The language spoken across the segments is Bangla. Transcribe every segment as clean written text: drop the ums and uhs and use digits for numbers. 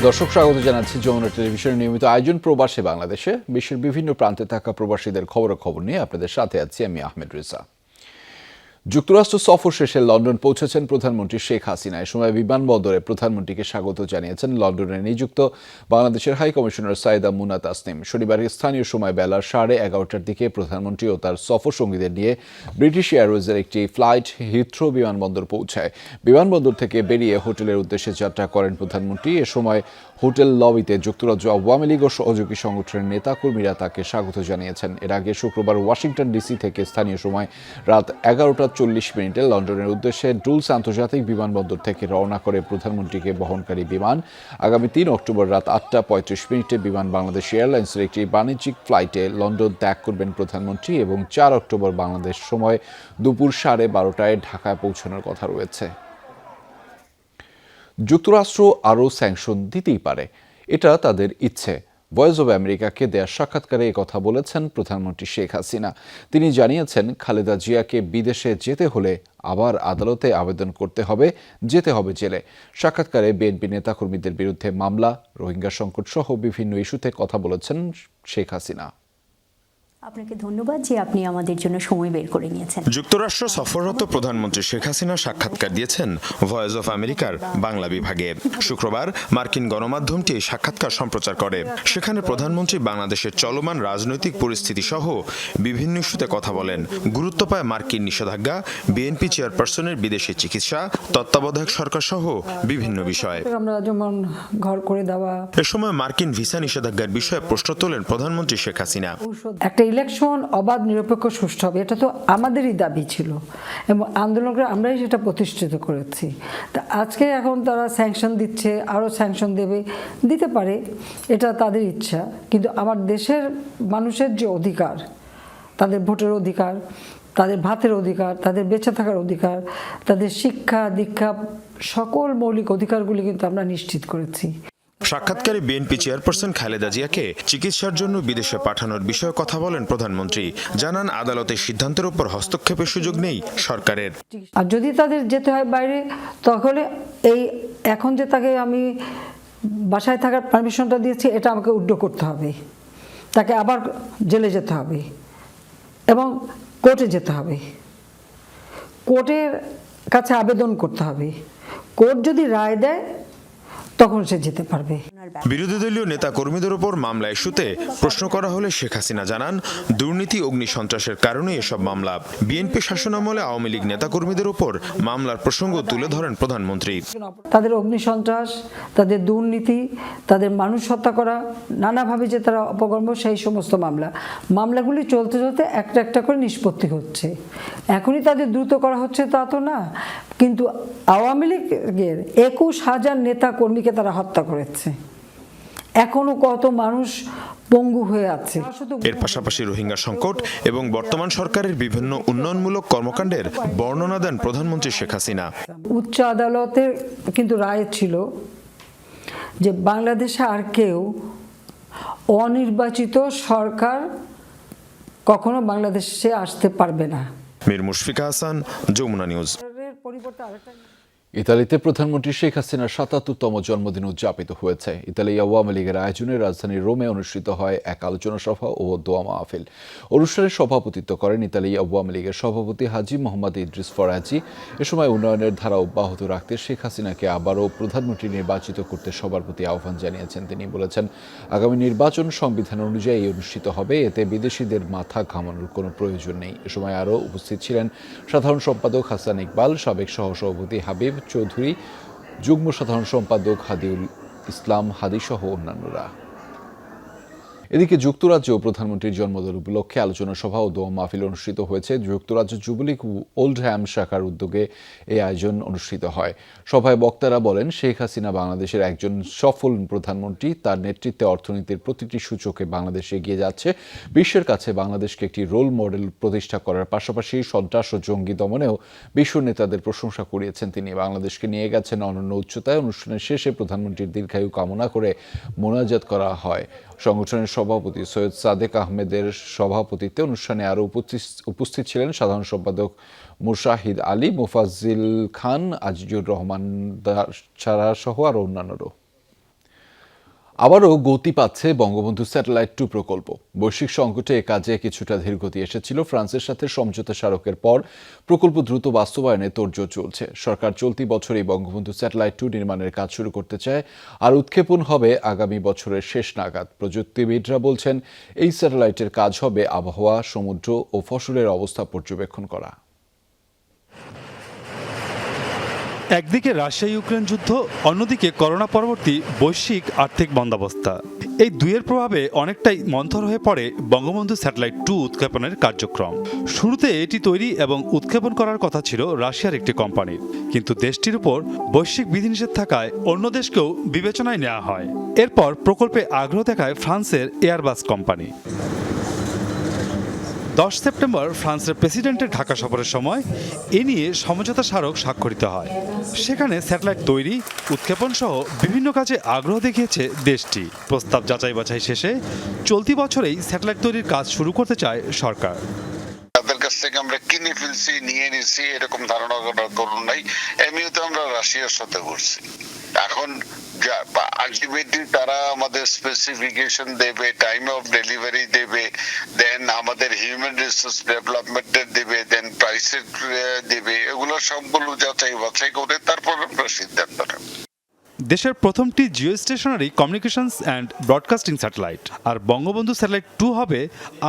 দর্শক স্বাগত জানাচ্ছি যমুনা টেলিভিশনের নিয়মিত আয়োজন প্রবাসী বাংলাদেশে। বিশ্বের বিভিন্ন প্রান্তে থাকা প্রবাসীদের খবর নিয়ে আপনাদের সাথে আছি আমি আহমেদ রেজা। যুক্তরাষ্ট্র সফর শেষে লন্ডন পৌঁছেছেন প্রধানমন্ত্রী শেখ হাসিনা। এ সময় বিমানবন্দরে প্রধানমন্ত্রীকে স্বাগত জানিয়েছেন লন্ডনে নিযুক্ত বাংলাদেশের হাই কমিশনার সাইদা মুনা তাসনিম। শনিবার স্থানীয় সময় বেলা 11:30টার দিকে প্রধানমন্ত্রী ও তার সফর সঙ্গীদের নিয়ে ব্রিটিশ এয়ারওয়েজের একটি ফ্লাইট হিথ্রো বিমানবন্দর পৌঁছায়। বিমানবন্দর থেকে বেরিয়ে হোটেলের উদ্দেশ্যে যাত্রা করেন প্রধানমন্ত্রী। এ সময় হোটেল লবিতে যুক্তরাজ্য আওয়ামী লীগ ও সহযোগী সংগঠনের নেতাকর্মীরা তাকে স্বাগত জানিয়েছেন। এর আগে শুক্রবার ওয়াশিংটন ডিসি থেকে স্থানীয় সময় রাত 11:40 লন্ডনের উদ্দেশ্যে ডুলস আন্তর্জাতিক বিমানবন্দর থেকে রওনা করে প্রধানমন্ত্রীকে বহনকারী বিমান আগামী 3 অক্টোবর রাত 8:35 বিমান বাংলাদেশ এয়ারলাইন্সের একটি বাণিজ্যিক ফ্লাইটে লন্ডন ত্যাগ করবেন প্রধানমন্ত্রী এবং 4 অক্টোবর বাংলাদেশ সময় দুপুর 12:30টায় ঢাকায় পৌঁছানোর কথা রয়েছে। যুক্তরাষ্ট্র আরও স্যাংশন দিতেই পারে, এটা তাদের ইচ্ছে। ভয়েস অব আমেরিকাকে দেয়া সাক্ষাৎকারে কথা বলেছেন প্রধানমন্ত্রী শেখ হাসিনা। তিনি জানিয়েছেন, খালেদা জিয়াকে বিদেশে যেতে হলে আবার আদালতে আবেদন করতে হবে, যেতে হবে জেলে। সাক্ষাৎকারে বিএনপি নেতাকর্মীদের বিরুদ্ধে মামলা, রোহিঙ্গা সংকট সহ বিভিন্ন ইস্যুতে কথা বলেছেন শেখ হাসিনা। আপনাকে ধন্যবাদ যে আপনি আমাদের জন্য সময় বের করে নিয়েছেন। যুক্তরাষ্ট্র সফররত প্রধানমন্ত্রী শেখ হাসিনা সাক্ষাৎকার দিয়েছেন ভয়েস অফ আমেরিকার বাংলা বিভাগে। শুক্রবার মার্কিন গণমাধ্যমটি সাক্ষাৎকার সম্প্রচার করে। সেখানে প্রধানমন্ত্রী বাংলাদেশের চলমান রাজনৈতিক পরিস্থিতি সহ বিভিন্ন ইস্যুতে কথা বলেন। গুরুত্ব পায় মার্কিন নিষেধাজ্ঞা, বিএনপি চেয়ারপারসনের বিদেশে চিকিৎসা, তত্ত্বাবধায়ক সরকার সহ বিভিন্ন বিষয়। আমরা যেমন ঘর করে দেওয়া। এ সময় মার্কিন ভিসা নিষেধাজ্ঞার বিষয়ে প্রশ্ন তোলেন প্রধানমন্ত্রী শেখ হাসিনা। একটা ইলেকশন অবাধ, নিরপেক্ষ, সুষ্ঠু হবে, এটা তো আমাদেরই দাবি ছিল এবং আন্দোলন করে আমরাই সেটা প্রতিষ্ঠিত করেছি। তা আজকে এখন তারা স্যাংশন দিচ্ছে, আরও স্যাংশন দেবে, দিতে পারে, এটা তাদের ইচ্ছা। কিন্তু আমার দেশের মানুষের যে অধিকার, তাদের ভোটের অধিকার, তাদের ভাতের অধিকার, তাদের বেঁচে থাকার অধিকার, তাদের শিক্ষা দীক্ষা, সকল মৌলিক অধিকারগুলি কিন্তু আমরা নিশ্চিত করেছি। সাক্ষাৎকারে বিএনপি চেয়ারপারসন খালেদা জিয়াকে চিকিৎসার জন্য বিদেশে পাঠানোর বিষয়ে কথা বলেন প্রধানমন্ত্রী। জানান, আদালতের সিদ্ধান্তের উপর হস্তক্ষেপের সুযোগ নেই সরকারের। আর যদি তাদের যেতে হয় বাইরে, তাহলে এই এখন যে তাকে আমি বাসায় থাকার পারমিশনটা দিয়েছি, এটা আমাকে উড্ড করতে হবে, তাকে আবার জেলে যেতে হবে এবং কোর্টে যেতে হবে, কোর্টের কাছে আবেদন করতে হবে। কোর্ট যদি রায় দেয় তখন সে যেতে পারবে। বিরোধী দলীয় নেতা কর্মীদের উপর মামলা ইস্যুতে প্রশ্ন করা হলে শেখ হাসিনা জানান, দুর্নীতি, অগ্নি সন্ত্রাসের কারণে এসব মামলা। বিএনপি শাসনামলে আওয়ামী লীগ নেতা কর্মীদের উপর মামলার প্রসঙ্গ তুলে ধরেন প্রধানমন্ত্রী। তাদের অগ্নি সন্ত্রাস, তাদের দুর্নীতি, তাদের মানুষ হত্যা করা, নানাভাবে যে তারা অপকর্ম, সেই সমস্ত মামলাগুলি চলতে চলতে একটা একটা করে নিষ্পত্তি হচ্ছে। এখনই তাদের দ্রুত করা হচ্ছে তা তো না, কিন্তু আওয়ামী লীগের 21,000 নেতা কর্মীকে তারা হত্যা করেছে। এখনো কত মানুষ পঙ্গু হয়ে আছে। এর পাশাপাশি রোহিঙ্গা সংকট এবং বর্তমান সরকারের বিভিন্ন উন্নয়নমূলক কর্মকাণ্ডের বর্ণনা দেন প্রধানমন্ত্রী শেখ হাসিনা। উচ্চ আদালতের কিন্তু রায় ছিল যে বাংলাদেশে আর কেউ অনির্বাচিত সরকার কখনো বাংলাদেশে আসতে পারবে না। মীর মুশফিকা হাসান, যমুনা নিউজ। ইতালিতে প্রধানমন্ত্রী শেখ হাসিনার ৭৭তম জন্মদিন উদযাপিত হয়েছে। ইতালি আওয়ামী লীগের আয়োজনে রাজধানী রোমে অনুষ্ঠিত হয় এক আলোচনা সভা ও দোয়া মাহফিল। অনুষ্ঠানে সভাপতিত্ব করেন ইতালি আওয়ামী লীগের সভাপতি হাজি মোহাম্মদ ইদ্রিস ফরাজি। এ সময় উন্নয়নের ধারা অব্যাহত রাখতে শেখ হাসিনাকে আবারও প্রধানমন্ত্রী নির্বাচিত করতে সবার প্রতি আহ্বান জানিয়েছেন। তিনি বলেছেন, আগামী নির্বাচন সংবিধান অনুযায়ী অনুষ্ঠিত হবে, এতে বিদেশিদের মাথা ঘামানোর কোনো প্রয়োজন নেই। এ সময় আরও উপস্থিত ছিলেন সাধারণ সম্পাদক হাসান ইকবাল, সাবেক সহসভাপতি হাবিব চৌধুরী, যুগ্ম সাধারণ সম্পাদক হাদিউল ইসলাম হাদি সহ অন্যান্যরা। এদিকে যুক্তরাজ্যেও প্রধানমন্ত্রীর জন্মদিন উপলক্ষে আলোচনা সভা ও দোয়া মাহফিল অনুষ্ঠিত হয়েছে। যুক্তরাজ্য যুবলীগ ওল্ডহ্যাম শাখার উদ্যোগে এই আয়োজন অনুষ্ঠিত হয়। সভায় বক্তারা বলেন, শেখ হাসিনা বাংলাদেশের একজন সফল প্রধানমন্ত্রী। তার নেতৃত্বে অর্থনীতির প্রতিটি সূচকে বাংলাদেশ এগিয়ে যাচ্ছে। বিশ্বের কাছে বাংলাদেশকে একটি রোল মডেল প্রতিষ্ঠা করার পাশাপাশি সন্ত্রাস ও জঙ্গি দমনেও বিশ্ব নেতাদের প্রশংসা কুড়িয়েছেন তিনি। বাংলাদেশকে নিয়ে গেছেন অনন্য উচ্চতায়। অনুষ্ঠানের শেষে প্রধানমন্ত্রীর দীর্ঘায়ু কামনা করে মোনাজাত করা হয়। সংগঠনের সভাপতি সৈয়দ সাদেক আহমেদের সভাপতিত্বে অনুষ্ঠানে আরও উপস্থিত ছিলেন সাধারণ সম্পাদক মুরশাহিদ আলী, মুফাজ্জিল খান, আজিজুর রহমান ছাড়া সহ আরও অন্যান্যরা। আবারও গতি পাচ্ছে বঙ্গবন্ধু স্যাটেলাইট 2 প্রকল্প। বৈশ্বিক সংকটে এ কাজে কিছুটা ধীরগতি এসেছিল। ফ্রান্সের সাথে সমঝোতা স্মারকের পর প্রকল্প দ্রুত বাস্তবায়নে তোড়জোড় চলছে। সরকার চলতি বছরেই বঙ্গবন্ধু স্যাটেলাইট 2 নির্মাণের কাজ শুরু করতে চায়, আর উৎক্ষেপণ হবে আগামী বছরের শেষ নাগাদ। প্রযুক্তিবিদরা বলছেন, এই স্যাটেলাইটের কাজ হবে আবহাওয়া, সমুদ্র ও ফসলের অবস্থা পর্যবেক্ষণ করা। একদিকে রাশিয়া ইউক্রেন যুদ্ধ, অন্যদিকে করোনা পরবর্তী বৈশ্বিক আর্থিক মন্দাবস্থা, এই দুইয়ের প্রভাবে অনেকটাই মন্থর হয়ে পড়ে বঙ্গবন্ধু স্যাটেলাইট 2 উৎক্ষেপণের কার্যক্রম। শুরুতে এটি তৈরি এবং উৎক্ষেপণ করার কথা ছিল রাশিয়ার একটি কোম্পানির, কিন্তু দেশটির উপর বৈশ্বিক বিধিনিষেধ থাকায় অন্য দেশকেও বিবেচনায় নেওয়া হয়। এরপর প্রকল্পে আগ্রহ দেখায় ফ্রান্সের এয়ারবাস কোম্পানি। 10 সেপ্টেম্বর ফ্রান্সের প্রেসিডেন্টের ঢাকা সফরের সময় এ নিয়ে সমঝোতা স্মারক স্বাক্ষরিত হয়। সেখানে স্যাটেলাইট তৈরি, উৎক্ষেপণ সহ বিভিন্ন কাজে আগ্রহ দেখিয়েছে দেশটি। প্রস্তাব যাচাই বাছাই শেষে চলতি বছরেই স্যাটেলাইট তৈরির কাজ শুরু করতে চায় সরকার। তাদের কাছ থেকে আমরা কিনে ফেলছি, নিয়ে নিচ্ছি, এরকম ধারণা করুন নাই। এমনিতে আমরা রাশিয়ার সাথে করছি। এখন আলটিমেটলি তারা আমাদের স্পেসিফিকেশন দেবে, টাইম অফ ডেলিভারি দেবে, দেন আমাদের হিউম্যান রিসোর্স ডেভেলপমেন্টের দেবে, দেন প্রাইসের দেবে। এগুলো সবগুলো যাচাই বাছাই করে তারপর আমরা সিদ্ধান্ত নেব। দেশের প্রথমটি geo stationary communications and broadcasting satellite, আর বঙ্গবন্ধু স্যাটেলাইট 2 হবে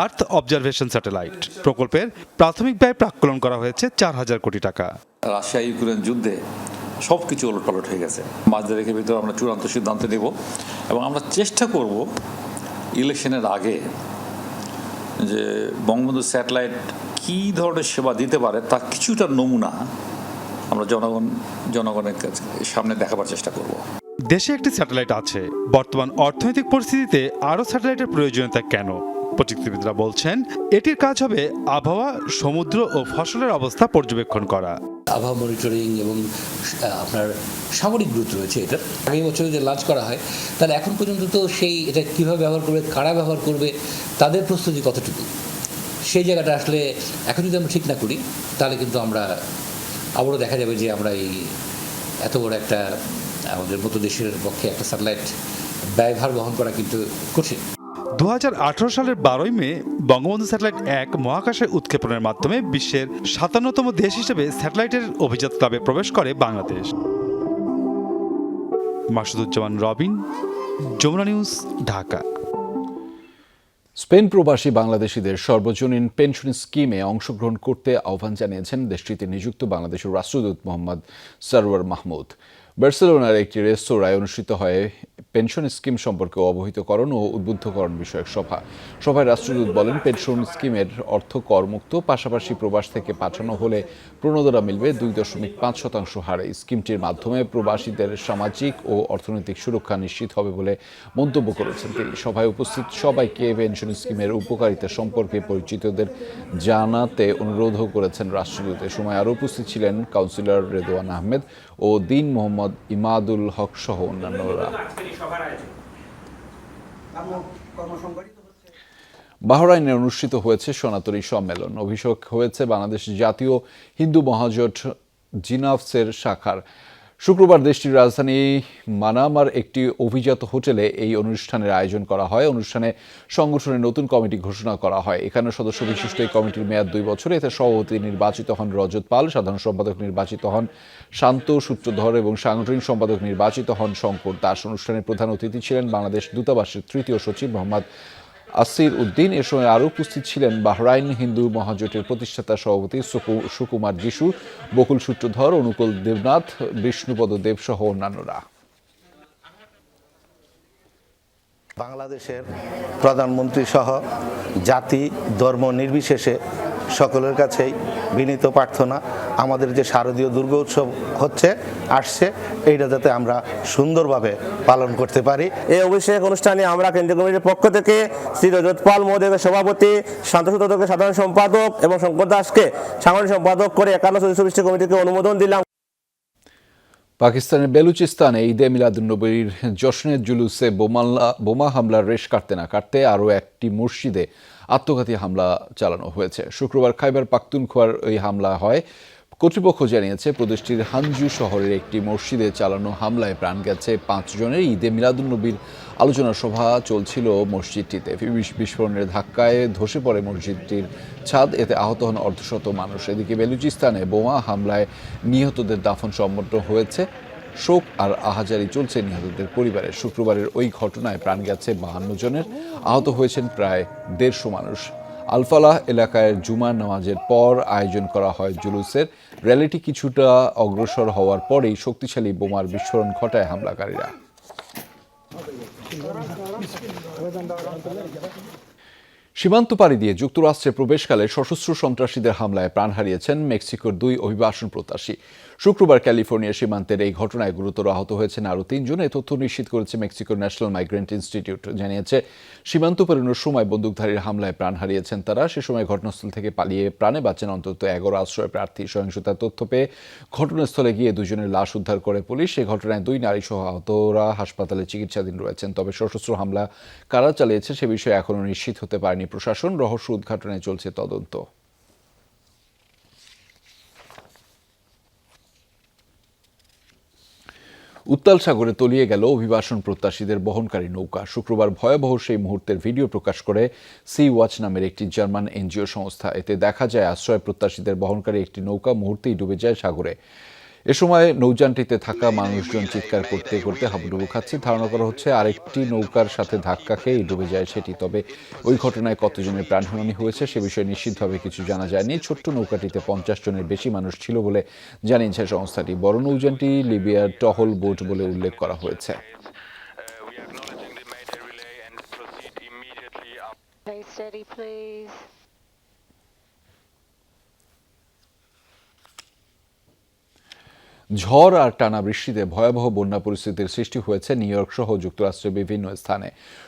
আর্থ অবজারভেশন স্যাটেলাইট। প্রকল্পের প্রাথমিক ব্যয় প্রাক্কলন করা হয়েছে 4000 কোটি টাকা। রাশিয়া ইউক্রেন যুদ্ধে সব কিছু ওলটপালট হয়ে গেছে। মাস দেড়েকের ভিতরে আমরা চূড়ান্ত সিদ্ধান্ত নেব এবং আমরা চেষ্টা করব ইলেকশনের আগে যে বঙ্গবন্ধু স্যাটেলাইট কী ধরনের সেবা দিতে পারে তার কিছুটা নমুনা আমরা জনগণের কাছে সামনে দেখাবার চেষ্টা করব। দেশে একটি স্যাটেলাইট আছে, বর্তমান অর্থনৈতিক পরিস্থিতিতে আরও স্যাটেলাইটের প্রয়োজনীয়তা কেন? প্রযুক্তিবিদরা বলছেন, এটির কাজ হবে আবহাওয়া, সমুদ্র ও ফসলের অবস্থা পর্যবেক্ষণ করা। আবহাওয়া মনিটরিং এবং আপনার সামরিক গুরুত্ব রয়েছে এটার। আগামী বছরে যে লঞ্চ করা হয়, তাহলে এখন পর্যন্ত তো সেই এটা কীভাবে ব্যবহার করবে, কারা ব্যবহার করবে, তাদের প্রস্তুতি কতটুকু, সেই জায়গাটা আসলে এখন যদি আমরা ঠিক না করি তাহলে কিন্তু আমরা আবারও দেখা যাবে যে আমরা এই এত বড় একটা আমাদের মতো দেশের পক্ষে একটা স্যাটেলাইট ব্যয়ভার বহন করা কিন্তু কঠিন। 2018 সালের 12 মে বঙ্গবন্ধু স্যাটেলাইট 1 মহাকাশে উৎক্ষেপণের মাধ্যমে বিশ্বের 57তম দেশ হিসেবে স্যাটেলাইটের অভিজাত ক্লাবে প্রবেশ করে বাংলাদেশ। মাসুদুজ্জামান রবিন, যমুনা নিউজ, ঢাকা। স্পেন প্রবাসী বাংলাদেশিদের সর্বজনীন পেনশন স্কিমে অংশগ্রহণ করতে আহ্বান জানিয়েছেন দেশটিতে নিযুক্ত বাংলাদেশের রাষ্ট্রদূত মোহাম্মদ সরওয়ার মাহমুদ। বার্সেলোনার একটি রেস্তোরাঁয় অনুষ্ঠিত হয় পেনশন স্কিম সম্পর্কে অবহিতকরণ ও উদ্বুদ্ধকরণ বিষয়ক সভায় রাষ্ট্রদূত বলেন, পেনশন স্কিমের অর্থ করমুক্ত, পাশাপাশি প্রবাস থেকে পাঠানো হলে প্রণোদনা মিলবে 2.5% হারে। স্কিমটির মাধ্যমে প্রবাসীদের সামাজিক ও অর্থনৈতিক সুরক্ষা নিশ্চিত হবে বলে মন্তব্য করেছেন তিনি। সভায় উপস্থিত সবাইকে পেনশন স্কিমের উপকারিতা সম্পর্কে পরিচিতদের জানাতে অনুরোধও করেছেন রাষ্ট্রদূত। এ সময় আরও উপস্থিত ছিলেন কাউন্সিলর রেদওয়ান আহমেদ ও দিন মোহাম্মদ ইমাদুল হক সহ অন্যান্যরা। বাহরাইনে অনুষ্ঠিত হয়েছে সনাতনী সম্মেলন। অভিষেক হয়েছে বাংলাদেশ জাতীয় হিন্দু মহাজোট জিনাফসের শাখার। শুক্রবার দেশটির রাজধানী মানামার একটি অভিজাত হোটেলে এই অনুষ্ঠানের আয়োজন করা হয়। অনুষ্ঠানে সংগঠনের নতুন কমিটি ঘোষণা করা হয়। এখানে সদস্য বিশিষ্ট এই কমিটির মেয়াদ 2 বছর। এতে সভাপতি নির্বাচিত হন রজত পাল, সাধারণ সম্পাদক নির্বাচিত হন শান্ত সূত্রধর এবং সাংগঠনিক সম্পাদক নির্বাচিত হন শঙ্কর দাস। অনুষ্ঠানের প্রধান অতিথি ছিলেন বাংলাদেশ দূতাবাসের 3য় সচিব মোহাম্মদ আসির উদ্দিন। এ সময় আরও উপস্থিত ছিলেন বাহরাইন হিন্দু মহাজোটের প্রতিষ্ঠাতা সভাপতি সুকুমার যিশু, বকুল সূত্রধর, অনুকূল দেবনাথ, বিষ্ণুপদ দেব সহ অন্যান্যরা। বাংলাদেশের প্রধানমন্ত্রী সহ জাতি ধর্ম নির্বিশেষে সকলের কাছেই বিনীত প্রার্থনা, আমাদের যে শারদীয় দুর্গা উৎসব আসছে এইটা যাতে আমরা সুন্দরভাবে পালন করতে পারি। এই অভিষেক অনুষ্ঠানে আমরা কেন্দ্রীয় কমিটির পক্ষ থেকে শ্রী রজত পাল মহোদয়কে সভাপতি, শান্ত সূত্রধরকে সাধারণ সম্পাদক এবং শঙ্কর দাসকে সাংগঠনিক সম্পাদক করে 51 সদস্য বিশিষ্ট কমিটিকে অনুমোদন দিলাম। পাকিস্তানের বেলুচিস্তানে ঈদে মিলাদুন্নবীর জশ্নের জুলুসে বোমা হামলার রেশ কাটতে না কাটতে আরও একটি মসজিদে আত্মঘাতী হামলা চালানো হয়েছে। শুক্রবার খাইবার পাখতুনখোয়ার ওই হামলা হয়। কর্তৃপক্ষ জানিয়েছে প্রদেশটির হানজু শহরের একটি মসজিদে চালানো হামলায় প্রাণ গেছে 5 জনের। ঈদে মিলাদুন্নবীর আলোচনা সভা চলছিল মসজিদটিতে। বিস্ফোরণের ধাক্কায় ধসে পড়ে মসজিদটির ছাদ, এতে আহত হন অর্ধশত মানুষ। এদিকে বেলুচিস্তানে বোমা হামলায় নিহতদের দাফন সম্পন্ন হয়েছে। শোক আর আহাজারি চলছে নিহতদের পরিবারে। শুক্রবারের ওই ঘটনায় প্রাণ গেছে 52 জনের, আহত হয়েছেন প্রায় 150 মানুষ। আলফালাহ এলাকায় জুমার নামাজের পর আয়োজন করা হয় জুলুসের। র্যালিটি কিছুটা অগ্রসর হওয়ার পরেই শক্তিশালী বোমার বিস্ফোরণ ঘটায় হামলাকারীরা। সীমান্ত পাড়ি দিয়ে যুক্তরাষ্ট্রে প্রবেশকালে সশস্ত্র সন্ত্রাসীদের হামলায় প্রাণ হারিয়েছেন মেক্সিকোর 2 অভিবাসন প্রত্যাশী। শুক্রবার ক্যালিফোর্নিয়া সীমান্তের এই ঘটনায় গুরুতর আহত হয়েছেন আরও 3 জন। এ তথ্য নিশ্চিত করেছে মেক্সিকোর ন্যাশনাল মাইগ্রেন্ট ইনস্টিটিউট। জানিয়েছে সিমান্ত পেরোনোর সময় বন্দুকধারীর হামলায় প্রাণ হারিয়েছেন তারা। সে সময় ঘটনাস্থল থেকে পালিয়ে প্রাণে বাঁচেন অন্তত 11 আশ্রয় প্রার্থী। সহিংসতার তথ্য পেয়ে ঘটনাস্থলে গিয়ে 2 জনের লাশ উদ্ধার করে পুলিশ। এই ঘটনায় 2 নারী সহ আহতরা হাসপাতালে চিকিৎসাধীন রয়েছেন। তবে সশস্ত্র হামলা কারা চালিয়েছে সে বিষয়ে এখনও নিশ্চিত হতে পারেনি প্রশাসন। রহস্য উদ্ঘাটনে চলছে তদন্ত। উত্তাল সাগরে তলিয়ে গেল অভিবাসন প্রত্যাশীদের বহনকারী নৌকা। শুক্রবার ভয়াবহ সেই মুহূর্তের ভিডিও প্রকাশ করে সি ওয়াচ নামের একটি জার্মান এনজিও সংস্থা। এতে দেখা যায় আশ্রয় প্রত্যাশীদের বহনকারী একটি নৌকা মুহূর্তেই ডুবে যায় সাগরে। এ সময় নৌযানটিতে থাকা মানুষজন চিৎকার করতে করতে হাবুডুবু খাচ্ছে। ধারণা করা হচ্ছে আরেকটি নৌকার সাথে ধাক্কা খেয়ে ডুবে যায় সেটি। তবে ওই ঘটনায় কতজনের প্রাণহানি হয়েছে সে বিষয়ে নিশ্চিতভাবে কিছু জানা যায়নি। ছোট্ট নৌকাটিতে 50 জনের বেশি মানুষ ছিল বলে জানিয়েছে সংস্থাটি। বড় নৌযানটি লিবিয়ার টহল বোট বলে উল্লেখ করা হয়েছে। ঝড় আর টানা বৃষ্টিতে ভয়াবহ বন্যা পরিস্থিতির সৃষ্টি হয়েছে নিউ ইয়র্ক সহ যুক্তরাষ্ট্রের বিভিন্ন স্থানে।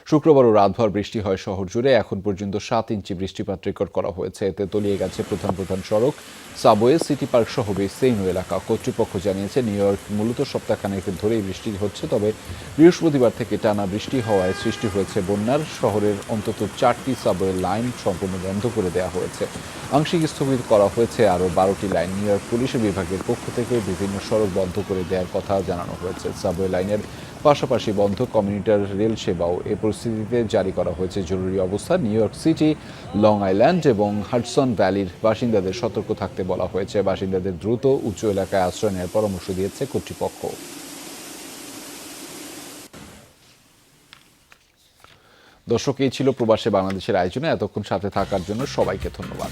শুক্রবারও রাতভর বৃষ্টি হয় শহর জুড়ে। এখন পর্যন্ত 7 ইঞ্চি বৃষ্টিপাত রেকর্ড করা হয়েছে। এতে তলিয়ে গেছে প্রধান সড়ক, সাবওয়ে, সিটি পার্ক সহ বিস্তীর্ণ এলাকা। কর্তৃপক্ষ জানিয়েছে নিউ ইয়র্ক মূলত সপ্তাহখানেক ধরেই বৃষ্টি হচ্ছে। তবে বৃহস্পতিবার থেকে টানা বৃষ্টি হওয়ায় সৃষ্টি হয়েছে বন্যার। শহরের অন্তত 4টি সাবওয়ে লাইন সম্পূর্ণ বন্ধ করে দেওয়া হয়েছে। আংশিক স্থগিত করা হয়েছে আরও 12টি লাইন। নিউ ইয়র্ক পুলিশের বিভাগের পক্ষ থেকে বিভিন্ন সড়ক বন্ধ করে দেওয়ার কথা জানানো হয়েছে। সাবওয়ে লাইনের পাশাপাশি বন্ধ কমিউটার রেল সেবাও। এ পরিস্থিতিতে জারি করা হয়েছে জরুরি অবস্থা। New York city, long island এবং হাডসন ভ্যালির বাসিন্দাদের সতর্ক থাকতে বলা হয়েছে। বাসিন্দাদের দ্রুত উঁচু এলাকায় আশ্রয় নেওয়ার পরামর্শ দিয়েছে কর্তৃপক্ষ। দর্শক, এই ছিল প্রবাসে বাংলাদেশের আয়োজনে। এতক্ষণ সাথে থাকার জন্য সবাইকে ধন্যবাদ।